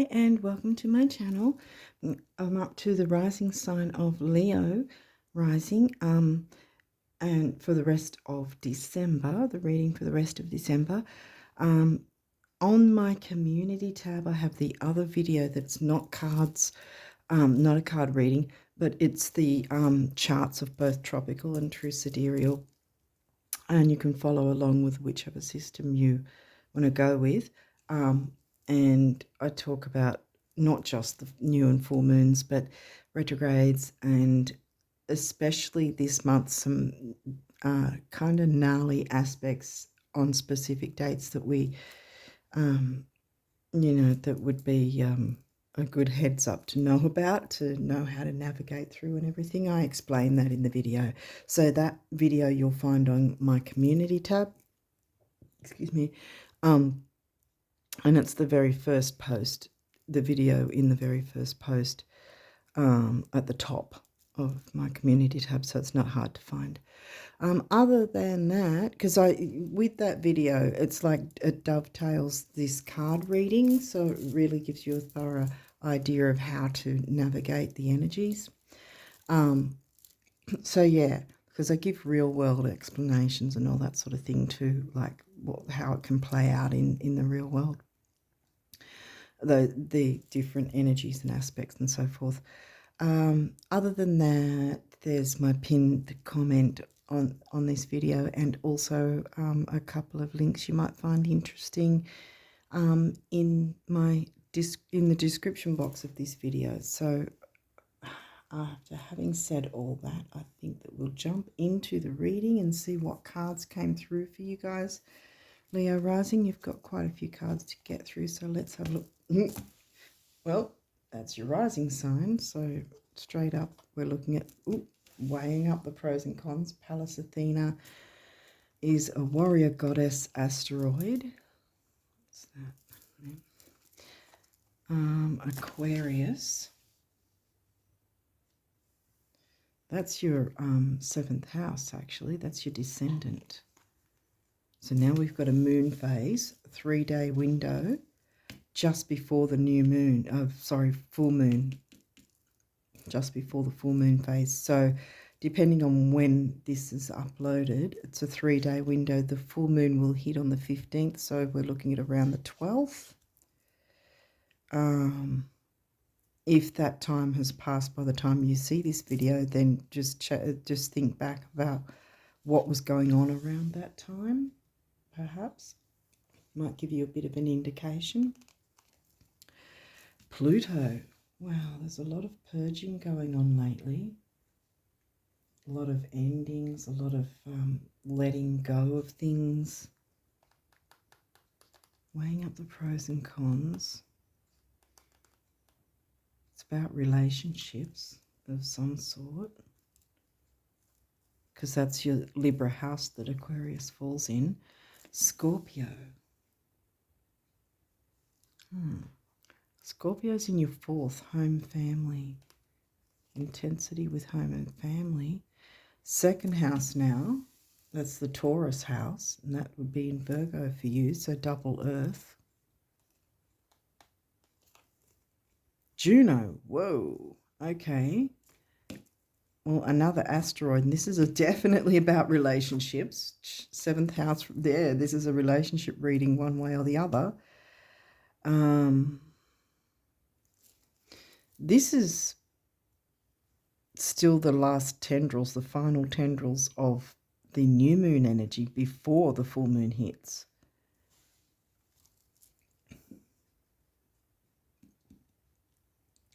Hi and welcome to my channel. I'm up to the rising sign of Leo rising and for the rest of December, the reading for the rest of December. On my community tab I have the other video that's not cards, not a card reading, but it's the charts of both tropical and true sidereal, and you can follow along with whichever system you want to go with. And I talk about not just the new and full moons, but retrogrades, and especially this month, some kind of gnarly aspects on specific dates that we, that would be a good heads up to know about, to know how to navigate through and everything. I explain that in the video. So that video you'll find on my community tab. Excuse me. And it's the very first post, the video in the very first post at the top of my community tab, so it's not hard to find. Other than that, because with that video, it's like it dovetails this card reading, so it really gives you a thorough idea of how to navigate the energies. So yeah, because I give real world explanations and all that sort of thing too, like how it can play out in the real world, the different energies and aspects and so forth. Other than that, there's my pinned comment on this video, and also a couple of links you might find interesting in the description box of this video. So after having said all that, I think that we'll jump into the reading and see what cards came through for you guys. Leo rising, you've got quite a few cards to get through, so let's have a look. Well, that's your rising sign, so straight up we're looking at weighing up the pros and cons. Pallas Athena is a warrior goddess asteroid. What's that? Aquarius. That's your 7th house, actually. That's your descendant. So now we've got a moon phase, 3-day window, just before the new moon, full moon, just before the full moon phase. So depending on when this is uploaded, it's a 3-day window. The full moon will hit on the 15th, so we're looking at around the 12th. If that time has passed by the time you see this video, then just think back about what was going on around that time, perhaps. Might give you a bit of an indication. Pluto. Wow, there's a lot of purging going on lately. A lot of endings, a lot of letting go of things. Weighing up the pros and cons. It's about relationships of some sort, because that's your Libra house that Aquarius falls in. Scorpio. Scorpio's in your 4th, home, family. Intensity with home and family. 2nd house now, that's the Taurus house, and that would be in Virgo for you, so double earth. Juno, whoa, okay. Well, another asteroid, and this is definitely about relationships. 7th house there, this is a relationship reading one way or the other. This is still the last tendrils, the final tendrils of the new moon energy before the full moon hits.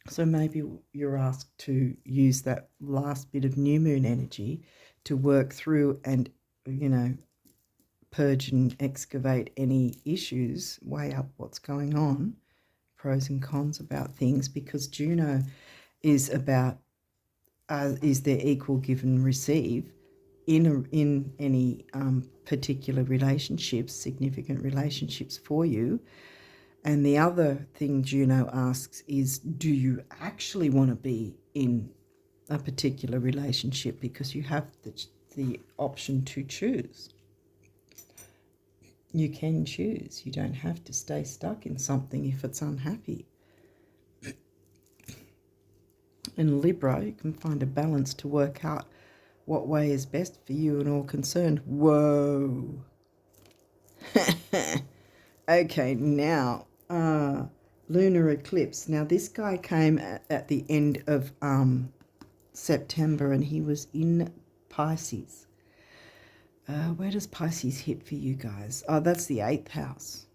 So maybe you're asked to use that last bit of new moon energy to work through and, purge and excavate any issues, weigh up what's going on, pros and cons about things, because Juno is about is there equal give and receive in any particular relationships, significant relationships for you. And the other thing Juno asks is, do you actually want to be in a particular relationship? Because you have the option to choose. You can choose. You don't have to stay stuck in something if it's unhappy. In Libra, you can find a balance to work out what way is best for you and all concerned. Whoa. Okay, now, lunar eclipse. Now, this guy came at the end of September, and he was in Pisces. Where does Pisces hit for you guys? Oh, that's the 8th house.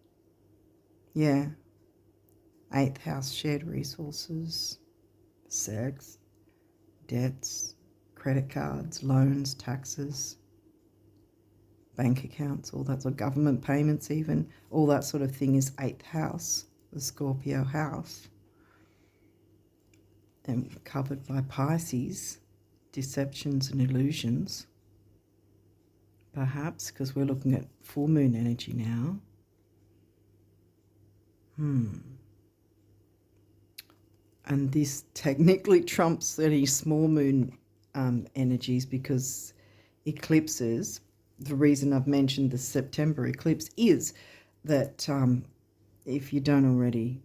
Yeah. 8th house, shared resources, sex, debts, credit cards, loans, taxes, bank accounts, all that sort of government payments even, all that sort of thing is 8th house, the Scorpio house. And covered by Pisces, deceptions and illusions. Perhaps, because we're looking at full moon energy now. And this technically trumps any small moon energies, because eclipses, the reason I've mentioned the September eclipse is that if you don't already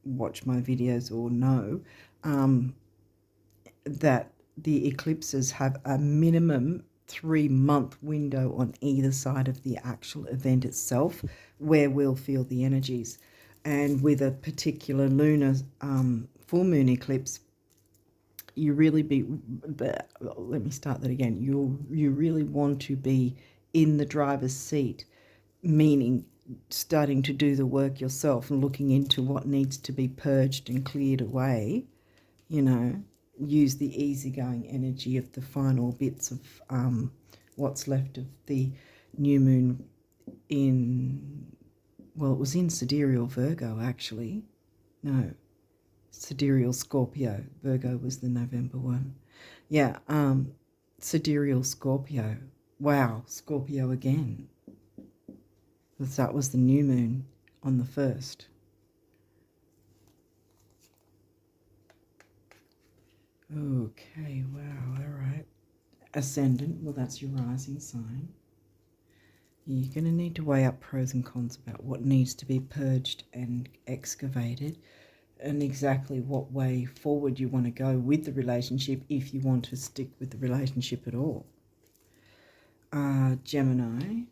watch my videos or know, that the eclipses have a minimum 3-month window on either side of the actual event itself where we'll feel the energies. And with a particular lunar full moon eclipse, you really let me start that again. You really want to be in the driver's seat, meaning starting to do the work yourself and looking into what needs to be purged and cleared away, you know. Use the easygoing energy of the final bits of what's left of the new moon in, well, it was in Sidereal Virgo, actually. No, Sidereal Scorpio. Virgo was the November one. Yeah, Sidereal Scorpio. Wow, Scorpio again. That was the new moon on the 1st. Okay, wow, all right. Ascendant, well, that's your rising sign. You're going to need to weigh up pros and cons about what needs to be purged and excavated, and exactly what way forward you want to go with the relationship, if you want to stick with the relationship at all. Gemini,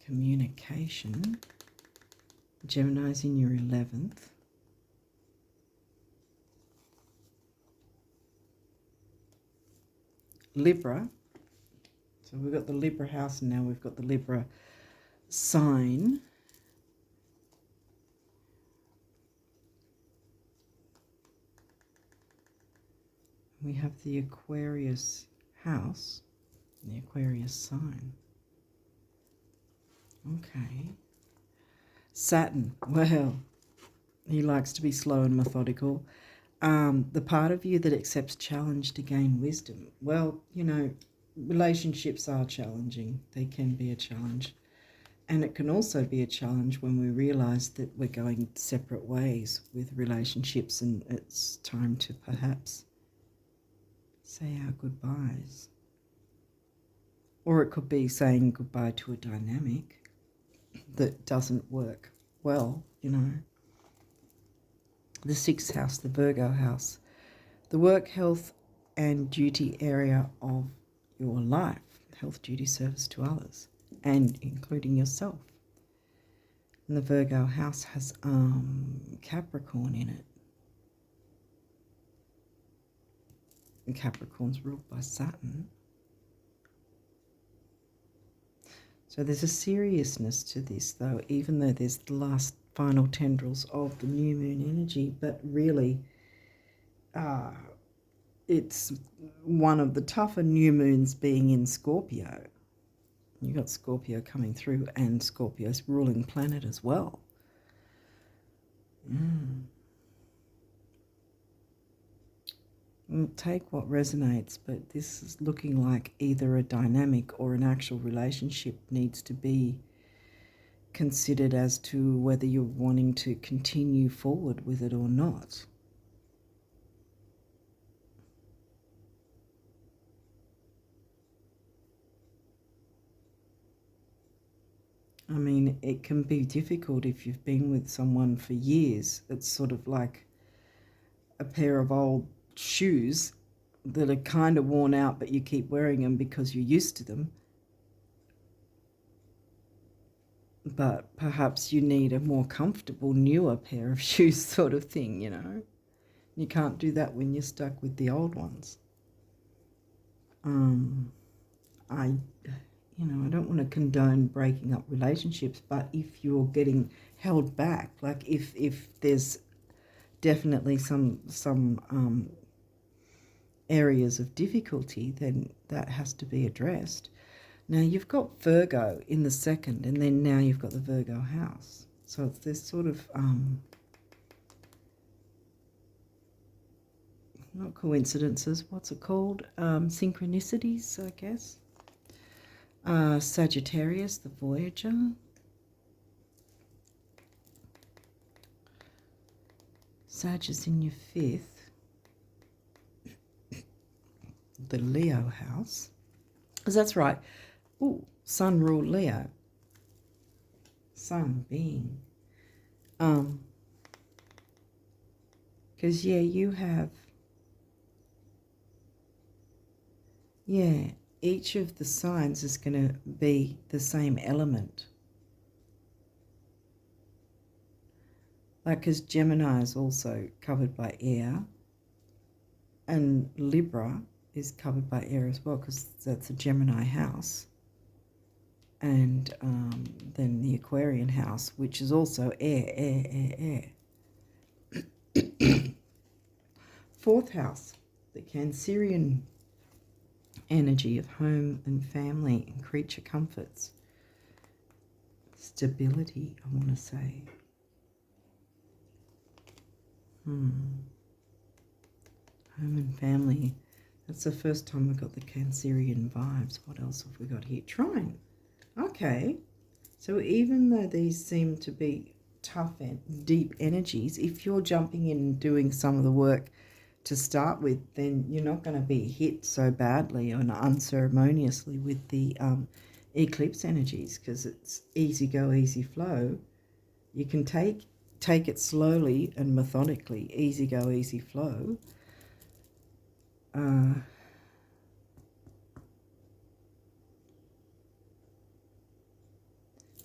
communication. Gemini's in your 11th. Libra. So we've got the Libra house, and now we've got the Libra sign. We have the Aquarius house and the Aquarius sign. Okay. Saturn, well, he likes to be slow and methodical. The part of you that accepts challenge to gain wisdom. Well, you know, relationships are challenging. They can be a challenge. And it can also be a challenge when we realise that we're going separate ways with relationships, and it's time to perhaps say our goodbyes. Or it could be saying goodbye to a dynamic that doesn't work well, you know. The 6th house, the Virgo house, the work, health and duty area of your life, health, duty, service to others, and including yourself. And the Virgo house has Capricorn in it. And Capricorn's ruled by Saturn. So there's a seriousness to this, though, even though there's the last final tendrils of the new moon energy, but really it's one of the tougher new moons being in Scorpio. You got Scorpio coming through, and Scorpio's ruling planet as well. We'll take what resonates, but this is looking like either a dynamic or an actual relationship needs to be considered as to whether you're wanting to continue forward with it or not. I mean, it can be difficult if you've been with someone for years. It's sort of like a pair of old shoes that are kind of worn out, but you keep wearing them because you're used to them. But perhaps you need a more comfortable, newer pair of shoes sort of thing, you know. You can't do that when you're stuck with the old ones. I don't want to condone breaking up relationships, but if you're getting held back, like if there's definitely some areas of difficulty, then that has to be addressed. Now you've got Virgo in the second, and then now you've got the Virgo house. So it's this sort of not coincidences, what's it called? Synchronicities, I guess. Sagittarius, the Voyager. Sag is in your fifth. The Leo house. Because that's right. Ooh, Sun ruled Leo. Sun being. Because, yeah, you have... Yeah, each of the signs is going to be the same element. Like, because Gemini is also covered by air, and Libra is covered by air as well, because that's a Gemini house. And then the Aquarian house, which is also air. Fourth house, the Cancerian energy of home and family and creature comforts. Stability, I want to say. Home and family. That's the first time we got the Cancerian vibes. What else have we got here? Trine. Okay. So even though these seem to be tough and deep energies, if you're jumping in and doing some of the work to start with, then you're not going to be hit so badly and unceremoniously with the eclipse energies, because it's easy go, easy flow. You can take it slowly and methodically, easy go, easy flow.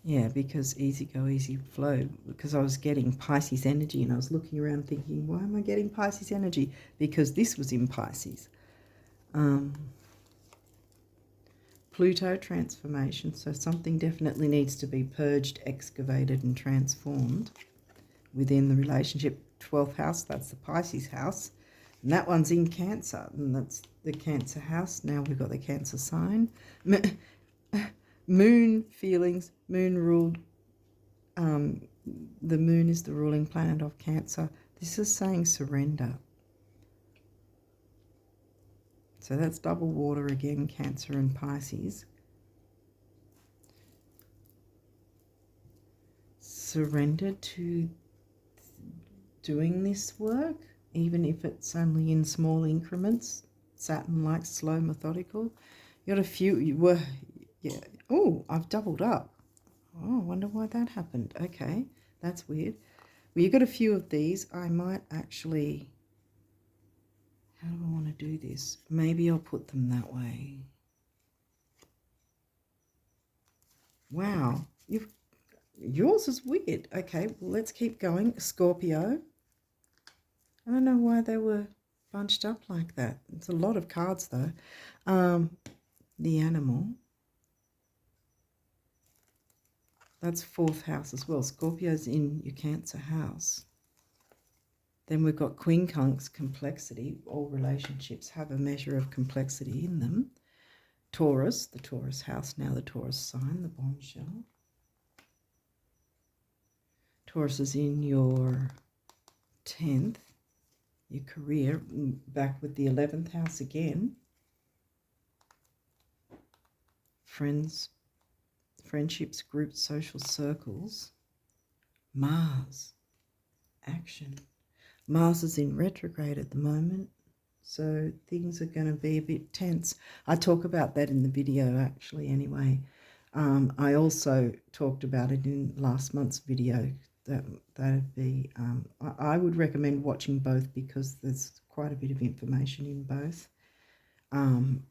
Yeah, because easy go, easy flow, because I was getting Pisces energy and I was looking around thinking, why am I getting Pisces energy? Because this was in Pisces. Pluto transformation, so something definitely needs to be purged, excavated and transformed within the relationship. 12th house, that's the Pisces house. And that one's in Cancer, and that's the Cancer house. Now we've got the Cancer sign. Moon feelings, moon ruled, the moon is the ruling planet of Cancer. This is saying surrender. So that's double water again, Cancer and Pisces. Surrender to doing this work, even if it's only in small increments. Saturn likes slow, methodical. You got a few, yeah. Oh, I've doubled up. Oh, I wonder why that happened. Okay, that's weird. Well, you got a few of these. I might actually, how do I want to do this? Maybe I'll put them that way. Wow, yours is weird. Okay, well, let's keep going. Scorpio. I don't know why they were bunched up like that. It's a lot of cards though. The animal. That's 4th house as well. Scorpio's in your Cancer house. Then we've got quincunx, complexity. All relationships have a measure of complexity in them. Taurus, the Taurus house, now the Taurus sign, the bombshell. Taurus is in your 10th, your career, back with the 11th house again. Friends, friendships, groups, social circles. Mars, action. Mars is in retrograde at the moment, so things are going to be a bit tense. I talk about that in the video actually anyway. I also talked about it in last month's video, that'd be, I would recommend watching both because there's quite a bit of information in both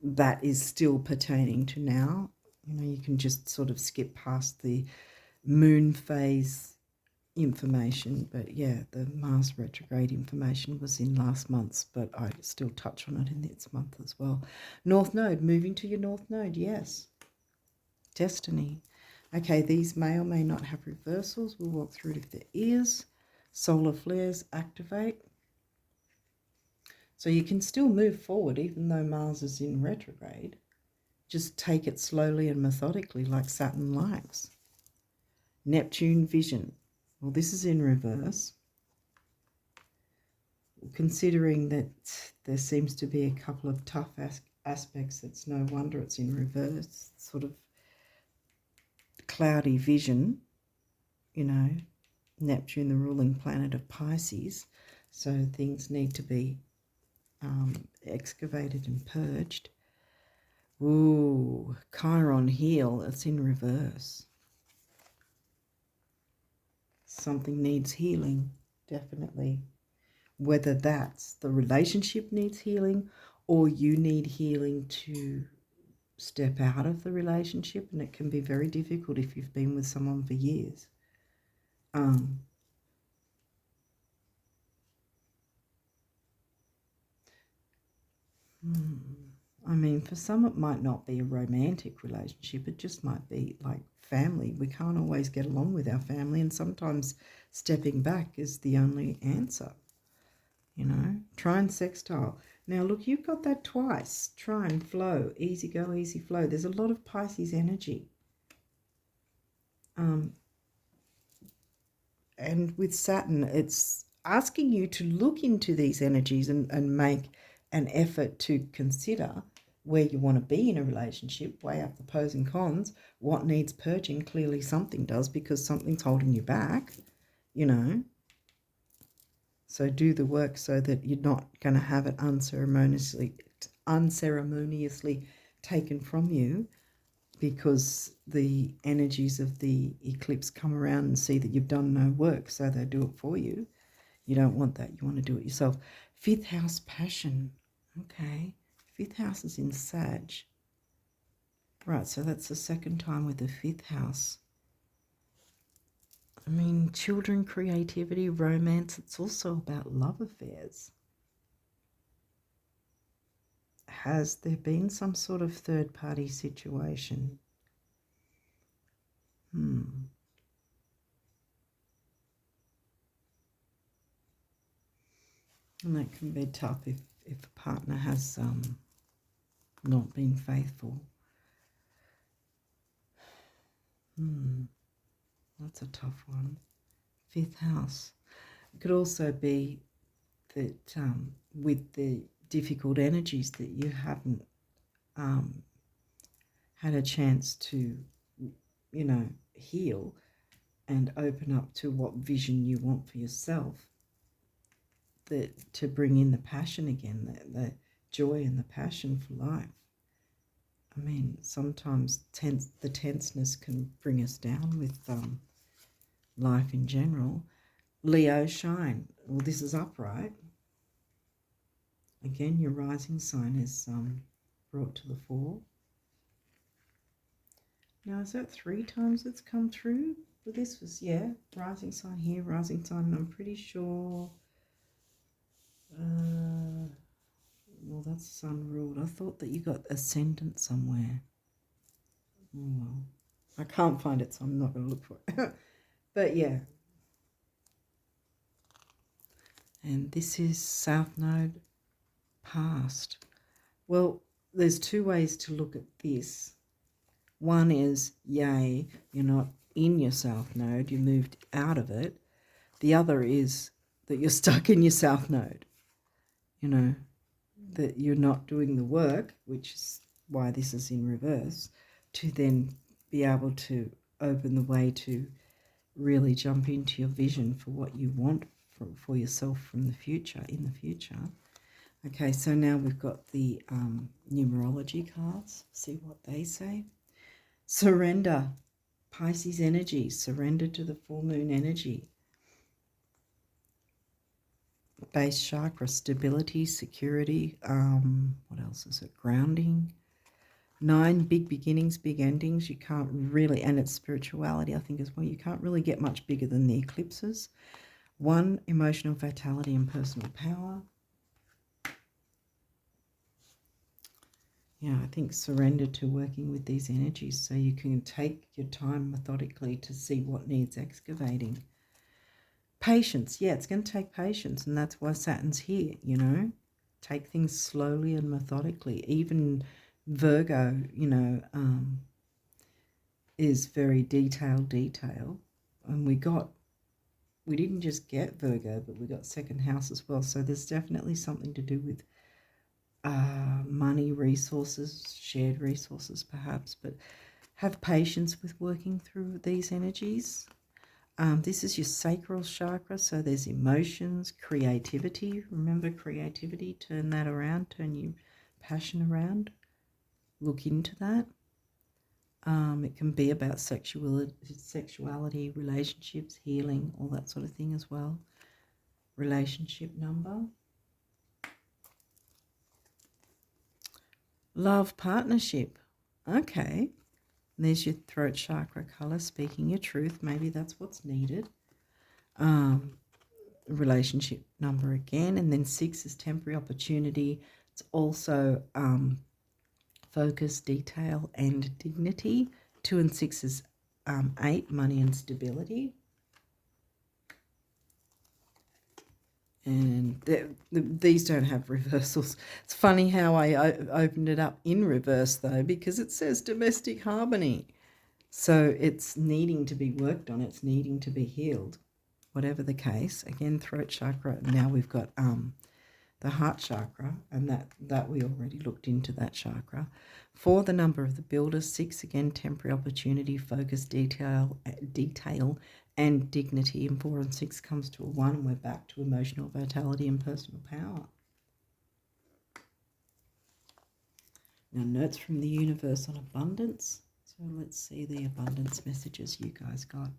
that is still pertaining to now. You know, you can just sort of skip past the moon phase information, but yeah, the Mars retrograde information was in last month's, but I still touch on it in this month as well. North Node, moving to your North Node, yes. Destiny. Okay, these may or may not have reversals. We'll walk through it if there is. Solar flares activate. So you can still move forward even though Mars is in retrograde. Just take it slowly and methodically like Saturn likes. Neptune vision. Well, this is in reverse. Considering that there seems to be a couple of tough aspects, it's no wonder it's in reverse. Sort of cloudy vision, you know, Neptune, the ruling planet of Pisces. So things need to be excavated and purged. Ooh, Chiron heel, it's in reverse. Something needs healing, definitely. Whether that's the relationship needs healing or you need healing to step out of the relationship, and it can be very difficult if you've been with someone for years. I mean, for some it might not be a romantic relationship, it just might be like family. We can't always get along with our family, and sometimes stepping back is the only answer. You know, trine sextile. Now look, you've got that twice. Trine, flow, easy go, easy flow. There's a lot of Pisces energy. And with Saturn, it's asking you to look into these energies and make an effort to consider where you want to be in a relationship, weigh up the pros and cons, what needs purging. Clearly something does because something's holding you back, you know. So do the work so that you're not going to have it unceremoniously taken from you because the energies of the eclipse come around and see that you've done no work, so they do it for you. You don't want that. You want to do it yourself. Fifth house, passion. Okay. Fifth house is in Sag. Right, so that's the second time with the fifth house. I mean, children, creativity, romance, it's also about love affairs. Has there been some sort of third-party situation? And that can be tough if a partner has not been faithful. That's a tough one. Fifth house. It could also be that with the difficult energies that you haven't had a chance to, you know, heal and open up to what vision you want for yourself, that to bring in the passion again, the joy and the passion for life. I mean, sometimes the tenseness can bring us down with life in general. Leo, shine. Well, this is upright. Again, your rising sign is brought to the fore. Now, is that 3 times it's come through? Well, this was, yeah, rising sign here, rising sign, and I'm pretty sure, well, that's sun ruled. I thought that you got ascendant somewhere. Oh, well, I can't find it, so I'm not going to look for it. But, yeah. And this is South Node past. Well, there's 2 ways to look at this. One is, yay, you're not in your South Node, you moved out of it. The other is that you're stuck in your South Node, you know, that you're not doing the work, which is why this is in reverse, to then be able to open the way to really jump into your vision for what you want for yourself from the future, in the future. Okay, so now we've got the numerology cards. See what they say. Surrender. Pisces energy. Surrender to the full moon energy. base chakra, stability, security. What else is it? Grounding. 9, big beginnings, big endings. You can't really, and it's spirituality, I think, as well. You can't really get much bigger than the eclipses. 1, emotional vitality and personal power. Yeah, I think surrender to working with these energies so you can take your time methodically to see what needs excavating. Patience. Yeah, it's going to take patience, and that's why Saturn's here, you know. Take things slowly and methodically. Even Virgo, you know, is very detail. And we didn't just get Virgo, but we got second house as well. So there's definitely something to do with money, resources, shared resources perhaps, but have patience with working through these energies. This is your sacral chakra, so there's emotions, creativity. Remember creativity, turn that around, turn your passion around. Look into that. It can be about sexuality, relationships, healing, all that sort of thing as well. Relationship number. Love, partnership. Okay. There's your throat chakra color, speaking your truth. Maybe that's what's needed. Relationship number again. And then 6 is temporary opportunity. It's also focus, detail, and dignity. 2 and 6 is 8, money and stability. And these don't have reversals. It's funny how I opened it up in reverse, though, because it says domestic harmony. So it's needing to be worked on. It's needing to be healed, whatever the case. Again, throat chakra. Now we've got the heart chakra, and that we already looked into that chakra. 4, the number of the builder. 6, again, temporary opportunity, focus, detail, and dignity. And 4 and 6 comes to a 1, and we're back to emotional vitality and personal power. Now, notes from the universe on abundance. So let's see the abundance messages you guys got.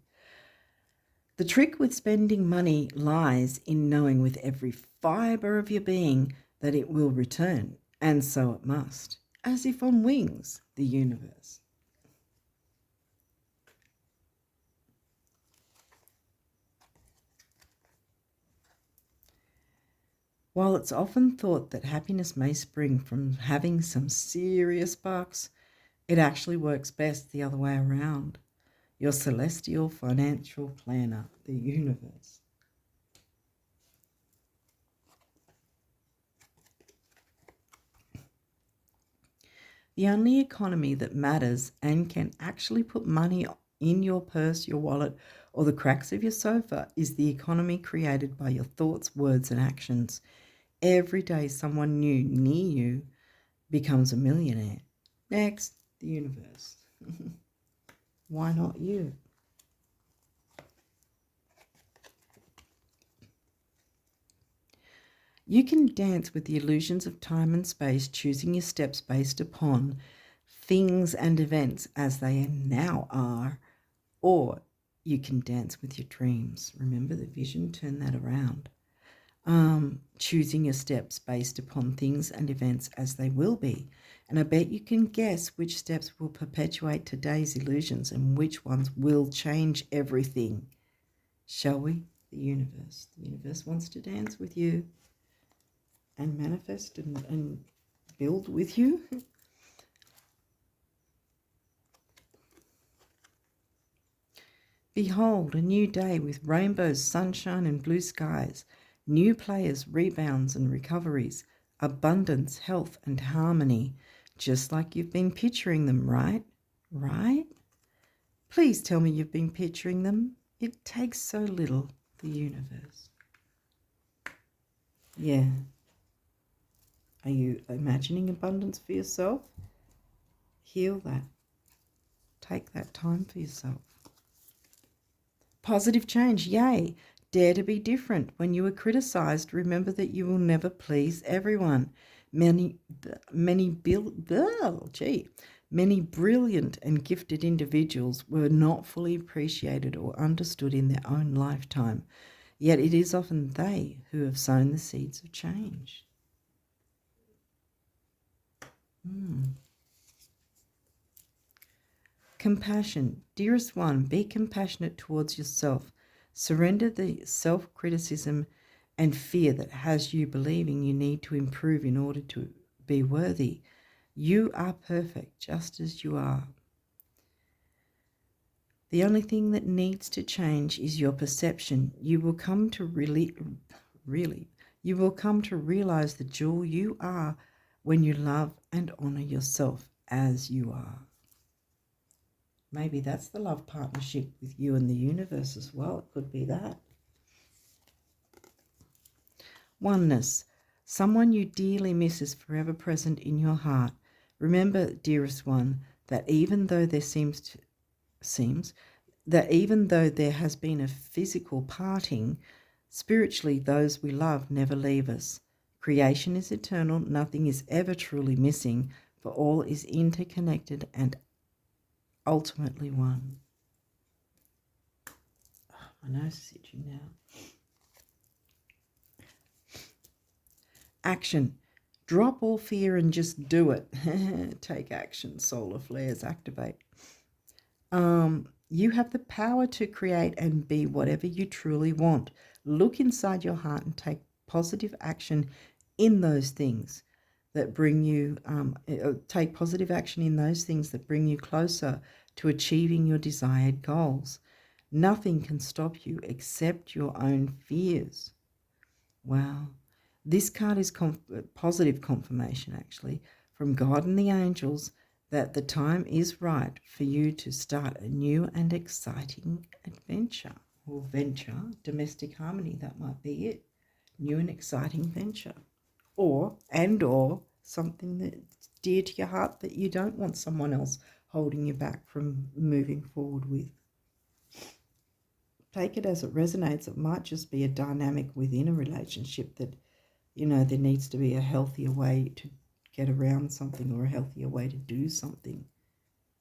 The trick with spending money lies in knowing with every fibre of your being that it will return, and so it must, as if on wings, the universe. While it's often thought that happiness may spring from having some serious bucks, it actually works best the other way around. Your celestial financial planner, the universe. The only economy that matters and can actually put money in your purse, your wallet, or the cracks of your sofa is the economy created by your thoughts, words, and actions. Every day someone new near you becomes a millionaire. Next, the universe. Why not you? You can dance with the illusions of time and space, choosing your steps based upon things and events as they now are, or you can dance with your dreams. Remember the vision, turn that around. Choosing your steps based upon things and events as they will be. And I bet you can guess which steps will perpetuate today's illusions and which ones will change everything. Shall we? The universe. The universe wants to dance with you and manifest and build with you. Behold, a new day with rainbows, sunshine, and blue skies. New players, rebounds and recoveries, abundance, health and harmony, just like you've been picturing them, right? Right? Please tell me you've been picturing them. It takes so little, the universe. Yeah. Are you imagining abundance for yourself? Heal that. Take that time for yourself. Positive change, yay. Dare to be different. When you are criticized, remember that you will never please everyone. Many brilliant and gifted individuals were not fully appreciated or understood in their own lifetime. Yet it is often they who have sown the seeds of change. Compassion. Dearest one, be compassionate towards yourself. Surrender the self-criticism and fear that has you believing you need to improve in order to be worthy. You are perfect just as you are. The only thing that needs to change is your perception. You will come to you will come to realize the jewel you are when you love and honor yourself as you are. Maybe that's the love partnership with you and the universe as well. It could be that. Oneness. Someone you dearly miss is forever present in your heart. Remember, dearest one, that even though there even though there has been a physical parting, spiritually those we love never leave us. Creation is eternal, nothing is ever truly missing, for all is interconnected and ultimately one. Oh, my nose is itching now. Action. Drop all fear and just do it. Take action. Solar flares activate. You have the power to create and be whatever you truly want. Look inside your heart and take positive action in those things that bring you, take positive action in those things that bring you closer to achieving your desired goals. Nothing can stop you except your own fears. Wow. This card is positive confirmation, actually, from God and the angels that the time is right for you to start a new and exciting adventure or venture. Domestic harmony, that might be it. New and exciting venture. Or something that's dear to your heart that you don't want someone else holding you back from moving forward with. Take it as it resonates. It might just be a dynamic within a relationship that, you know, there needs to be a healthier way to get around something or a healthier way to do something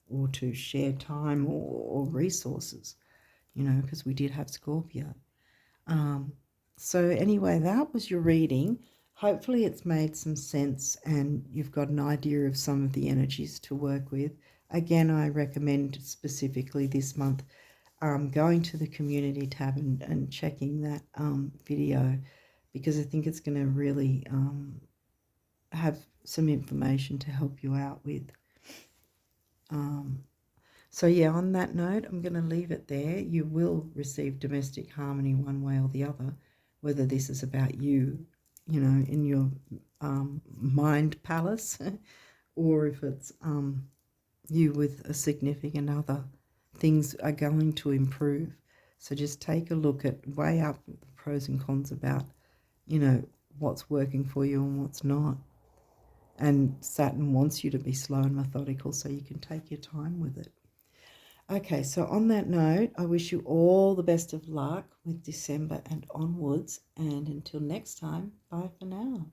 or to share time or resources, you know, because we did have Scorpio. So anyway, that was your reading. Hopefully it's made some sense and you've got an idea of some of the energies to work with. Again, I recommend specifically this month going to the community tab and checking that video, because I think it's going to really have some information to help you out with. So yeah, on that note, I'm going to leave it there. You will receive domestic harmony one way or the other, whether this is about you, you know, in your mind palace, or if it's you with a significant other. Things are going to improve. So just take a look at, weigh up the pros and cons about, you know, what's working for you and what's not. And Saturn wants you to be slow and methodical so you can take your time with it. Okay, so on that note, I wish you all the best of luck with December and onwards. And until next time, bye for now.